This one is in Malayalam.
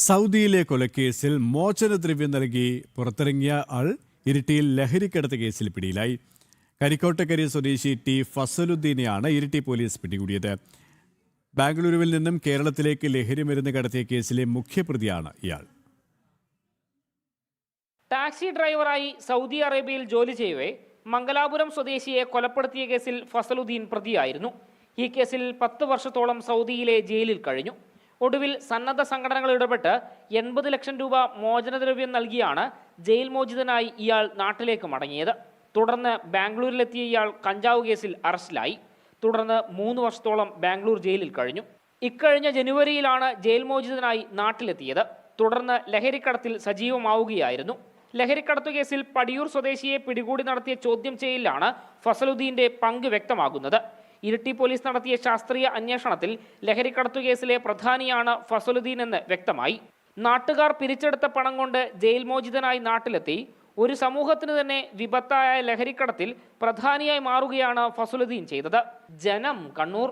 സൗദിയിലെ കൊലക്കേസിൽ മോചനദ്രവ്യം നൽകി പുറത്തിറങ്ങിയ ആൾ ഇരിട്ടിയിൽ ലഹരിക്കടത്ത് കേസിൽ പിടിയിലായി. കരിക്കോട്ടക്കരി സ്വദേശി ടി ഫസലുദ്ദീനെയാണ് ഇരിട്ടി പോലീസ് പിടികൂടിയത്. ബാംഗ്ലൂരുവിൽ നിന്നും കേരളത്തിലേക്ക് ലഹരി മരുന്ന് കടത്തിയ കേസിലെ മുഖ്യപ്രതിയാണ് ഇയാൾ. ടാക്സി ഡ്രൈവറായി സൗദി അറേബ്യയിൽ ജോലി ചെയ്യവേ മംഗലാപുരം സ്വദേശിയെ കൊലപ്പെടുത്തിയ കേസിൽ ഫസലുദ്ദീൻ പ്രതിയായിരുന്നു. ഈ കേസിൽ 10 വർഷത്തോളം സൗദിയിലെ ജയിലിൽ കഴിഞ്ഞു. ഒടുവിൽ സന്നദ്ധ സംഘടനകൾ ഇടപെട്ട് 80 ലക്ഷം രൂപ മോചനദ്രവ്യം നൽകിയാണ് ജയിൽ മോചിതനായി ഇയാൾ നാട്ടിലേക്ക് മടങ്ങിയത്. തുടർന്ന് ബാംഗ്ലൂരിലെത്തിയ ഇയാൾ കഞ്ചാവ് കേസിൽ അറസ്റ്റിലായി. തുടർന്ന് 3 വർഷത്തോളം ബാംഗ്ലൂർ ജയിലിൽ കഴിഞ്ഞു. ഇക്കഴിഞ്ഞ ജനുവരിയിലാണ് ജയിൽ മോചിതനായി നാട്ടിലെത്തിയത്. തുടർന്ന് ലഹരിക്കടത്തിൽ സജീവമാവുകയായിരുന്നു. ലഹരിക്കടത്തു കേസിൽ പടിയൂർ സ്വദേശിയെ പിടികൂടി നടത്തിയ ചോദ്യം ചെയ്യലിലാണ് ഫസലുദ്ദീന്റെ പങ്ക് വ്യക്തമാകുന്നത്. ഇരിട്ടി പോലീസ് നടത്തിയ ശാസ്ത്രീയ അന്വേഷണത്തിൽ ലഹരിക്കടത്തു കേസിലെ പ്രധാനിയാണ് ഫസലുദ്ദീൻ എന്ന് വ്യക്തമായി. നാട്ടുകാർ പിരിച്ചെടുത്ത പണം കൊണ്ട് ജയിൽ മോചിതനായി നാട്ടിലെത്തി ഒരു സമൂഹത്തിന് തന്നെ വിപത്തായ ലഹരിക്കടത്തിൽ പ്രധാനിയായി മാറുകയാണ് ഫസലുദ്ദീൻ ചെയ്തത്. ജനം, കണ്ണൂർ.